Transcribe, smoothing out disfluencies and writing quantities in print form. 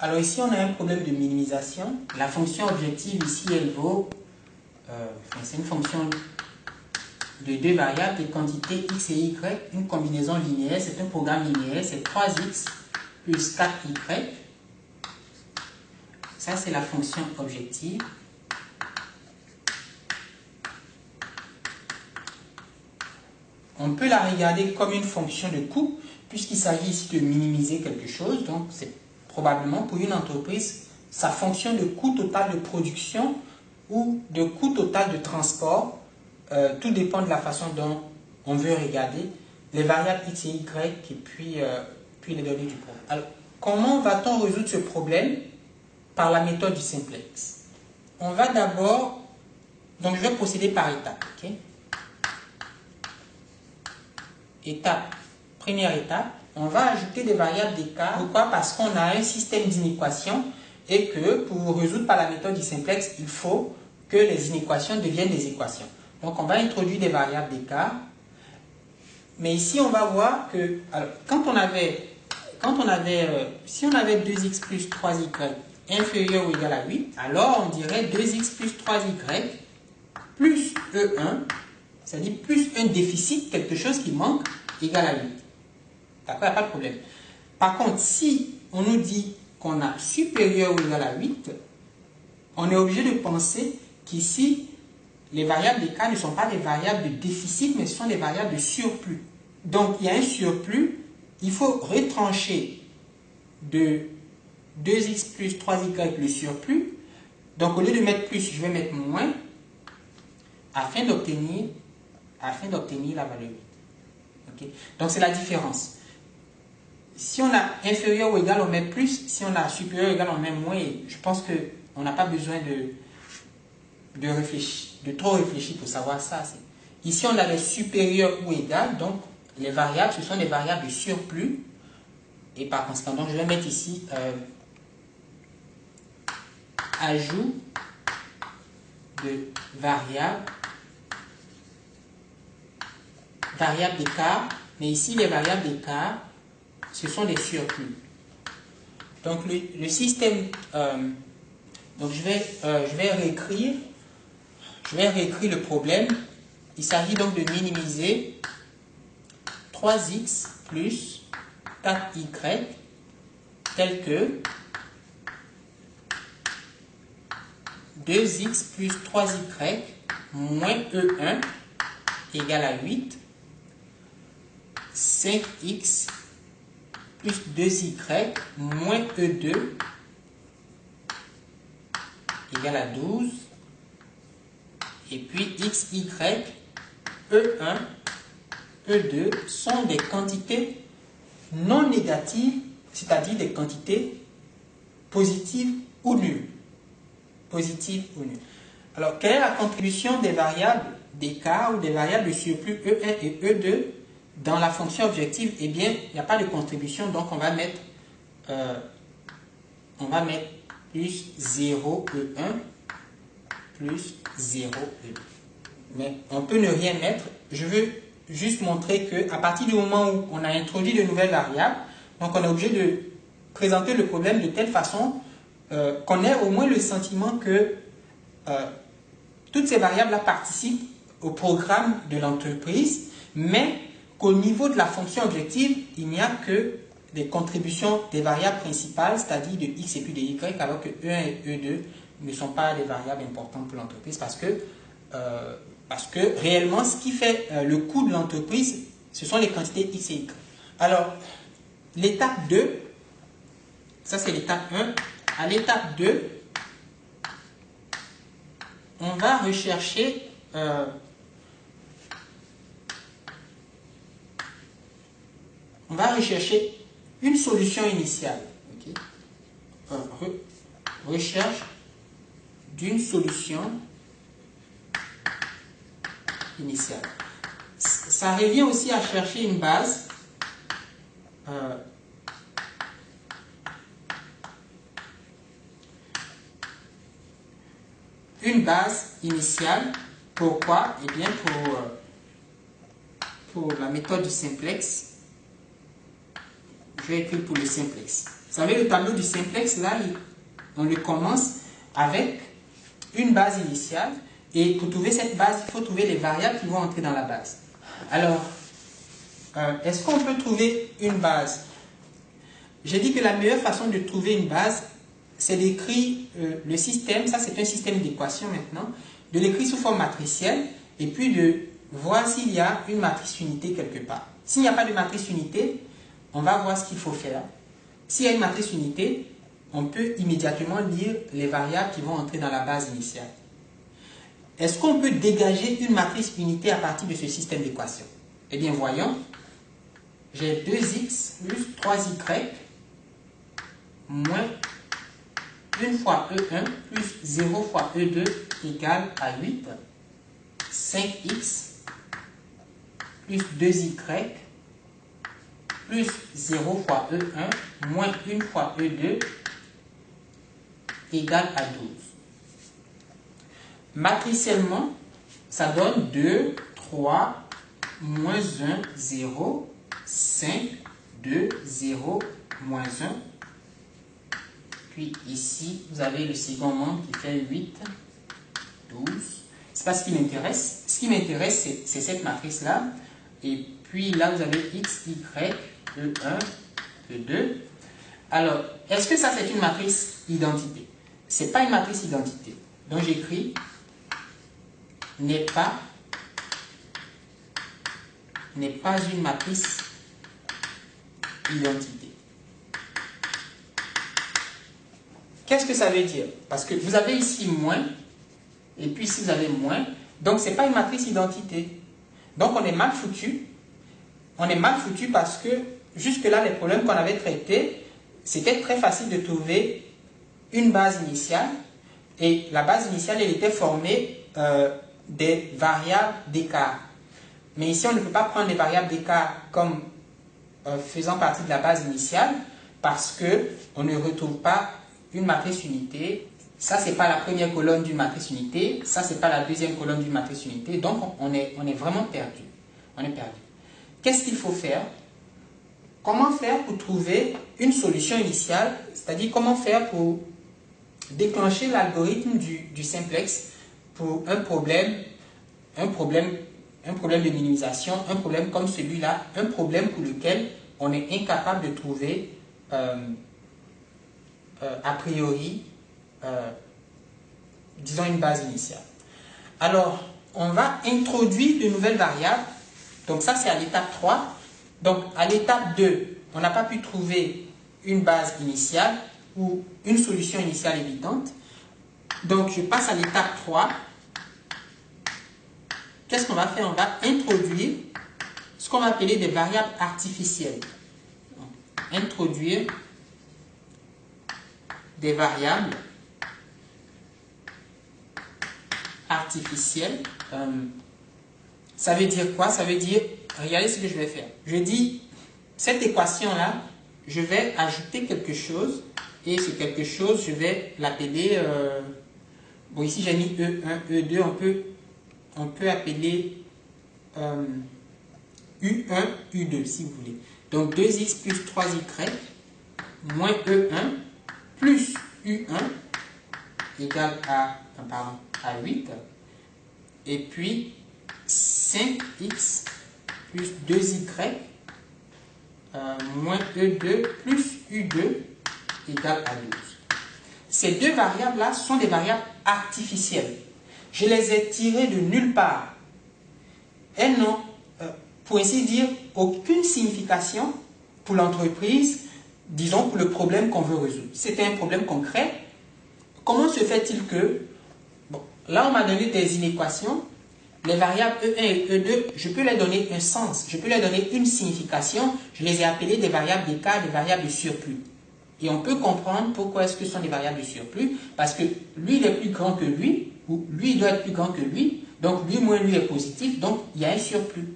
Alors ici, on a un problème de minimisation. La fonction objective ici, elle vaut... c'est une fonction de deux variables, des quantités x et y, une combinaison linéaire, c'est un programme linéaire, c'est 3x plus 4y. Ça, c'est la fonction objective. On peut la regarder comme une fonction de coût, puisqu'il s'agit ici de minimiser quelque chose. Donc, c'est probablement pour une entreprise sa fonction de coût total de production ou de coût total de transport. Tout dépend de la façon dont on veut regarder les variables x et y et puis les données du problème. Alors, comment va-t-on résoudre ce problème? Par la méthode du simplex. On va d'abord, donc je vais procéder par étapes. Okay? Première étape, on va ajouter des variables d'écart. Pourquoi? Parce qu'on a un système d'inéquations et que pour résoudre par la méthode du simplex, il faut que les inéquations deviennent des équations. Donc on va introduire des variables d'écart. Mais ici on va voir que, alors, si on avait 2x plus 3y inférieur ou égal à 8, alors on dirait 2x plus 3y plus E1, c'est-à-dire plus un déficit, quelque chose qui manque, égal à 8. D'accord, il n'y a pas de problème. Par contre, si on nous dit qu'on a supérieur ou égal à 8, on est obligé de penser qu'ici, les variables d'écart ne sont pas des variables de déficit, mais ce sont des variables de surplus. Donc, il y a un surplus, il faut retrancher de 2x plus 3y le surplus. Donc, au lieu de mettre plus, je vais mettre moins afin d'obtenir la valeur 8. Okay? Donc, c'est la différence. Si on a inférieur ou égal, on met plus. Si on a supérieur ou égal, on met moins. Et je pense qu'on n'a pas besoin de trop réfléchir pour savoir ça. Ici, on a les supérieurs ou égal. Donc, les variables, ce sont des variables de surplus. Et par conséquent, donc je vais mettre ici ajout de variables d'écart. Mais ici, les variables d'écart, ce sont des surplus. Donc, le système... donc, je vais réécrire le problème. Il s'agit donc de minimiser 3x plus 4y tel que 2x plus 3y moins E1 égale à 8, 5x plus 2y moins E2 égale à 12, et puis xy, E1, E2 sont des quantités non négatives, c'est-à-dire des quantités positives ou nulles. Positives ou nulles. Alors, quelle est la contribution des variables d'écart ou des variables de surplus E1 et E2 dans la fonction objective? Eh bien, il n'y a pas de contribution, donc on va mettre plus 0 E1 plus 0 E2. Mais on peut ne rien mettre. Je veux juste montrer qu'à partir du moment où on a introduit de nouvelles variables, donc on est obligé de présenter le problème de telle façon qu'on ait au moins le sentiment que toutes ces variables-là participent au programme de l'entreprise, mais qu'au niveau de la fonction objective, il n'y a que des contributions des variables principales, c'est-à-dire de x et puis de y, alors que E1 et E2 ne sont pas des variables importantes pour l'entreprise parce que réellement, ce qui fait le coût de l'entreprise, ce sont les quantités x et y. Alors, l'étape 2, ça c'est l'étape 1. À l'étape 2, on va rechercher une solution initiale. Okay? Recherche d'une solution initiale. Ça revient aussi à chercher une base initiale. Pourquoi? Eh bien, pour la méthode du simplex, je vais écrire pour le simplex. savez, le tableau du simplex, là, on le commence avec une base initiale. Et pour trouver cette base, il faut trouver les variables qui vont entrer dans la base. Alors, est-ce qu'on peut trouver une base? J'ai dit que la meilleure façon de trouver une base, c'est d'écrire le système, ça c'est un système d'équation maintenant, de l'écrire sous forme matricielle et puis de voir s'il y a une matrice unité quelque part. S'il n'y a pas de matrice unité, on va voir ce qu'il faut faire. S'il y a une matrice unité, on peut immédiatement lire les variables qui vont entrer dans la base initiale. Est-ce qu'on peut dégager une matrice unité à partir de ce système d'équation? Eh bien, voyons. J'ai 2x plus 3y moins 1 fois E1 plus 0 fois E2 égale à 8. 5x plus 2y plus 0 fois E1 moins 1 fois E2 égale à 12. Matriciellement, ça donne 2, 3, moins 1, 0, 5, 2, 0, moins 1. Puis ici, vous avez le second membre qui fait 8, 12. C'est pas ce qui m'intéresse. Ce qui m'intéresse, c'est cette matrice-là. Et puis là, vous avez x, y, E1, E2. Alors, est-ce que ça, c'est une matrice identité? Ce n'est pas une matrice identité. Donc, j'écris n'est pas une matrice identité. Qu'est-ce que ça veut dire? Parce que vous avez ici moins, et puis ici vous avez moins, donc ce n'est pas une matrice identité. Donc on est mal foutu. On est mal foutu parce que jusque-là, les problèmes qu'on avait traités, c'était très facile de trouver une base initiale, et la base initiale, elle était formée des variables d'écart. Mais ici, on ne peut pas prendre les variables d'écart comme faisant partie de la base initiale parce qu'on ne retrouve pas une matrice unité. Ça, ce n'est pas la première colonne d'une matrice unité. Ça, ce n'est pas la deuxième colonne d'une matrice unité. Donc, on est vraiment perdu. On est perdu. Qu'est-ce qu'il faut faire? Comment faire pour trouver une solution initiale? C'est-à-dire, comment faire pour déclencher l'algorithme du simplex pour un problème de minimisation, un problème comme celui-là, un problème pour lequel on est incapable de trouver a priori, disons, une base initiale. Alors, on va introduire de nouvelles variables. Donc ça, c'est à l'étape 3. Donc, à l'étape 2, on n'a pas pu trouver une base initiale ou une solution initiale évidente. Donc, je passe à l'étape 3. Qu'est-ce qu'on va faire? On va introduire ce qu'on va appeler des variables artificielles. Donc, introduire des variables artificielles. Ça veut dire quoi? Ça veut dire, regardez ce que je vais faire. Je dis, cette équation-là, je vais ajouter quelque chose, et ce quelque chose, je vais l'appeler, bon ici j'ai mis E1, E2, on peut appeler U1, U2 si vous voulez. Donc 2x plus 3y moins E1 plus U1 égale à 8. Et puis 5x plus 2y moins E2 plus U2 égale à 12. Ces deux variables-là sont des variables artificielles. Je les ai tirées de nulle part. Elles n'ont, pour ainsi dire, aucune signification pour l'entreprise, disons pour le problème qu'on veut résoudre. C'était un problème concret. Comment se fait-il que, bon, là on m'a donné des inéquations, les variables E1 et E2, je peux leur donner un sens, je peux leur donner une signification, je les ai appelées des variables d'écart, des variables de surplus. Et on peut comprendre pourquoi est-ce que ce sont des variables de surplus, parce que lui il est plus grand que lui, ou lui il doit être plus grand que lui, donc lui moins lui est positif, donc il y a un surplus.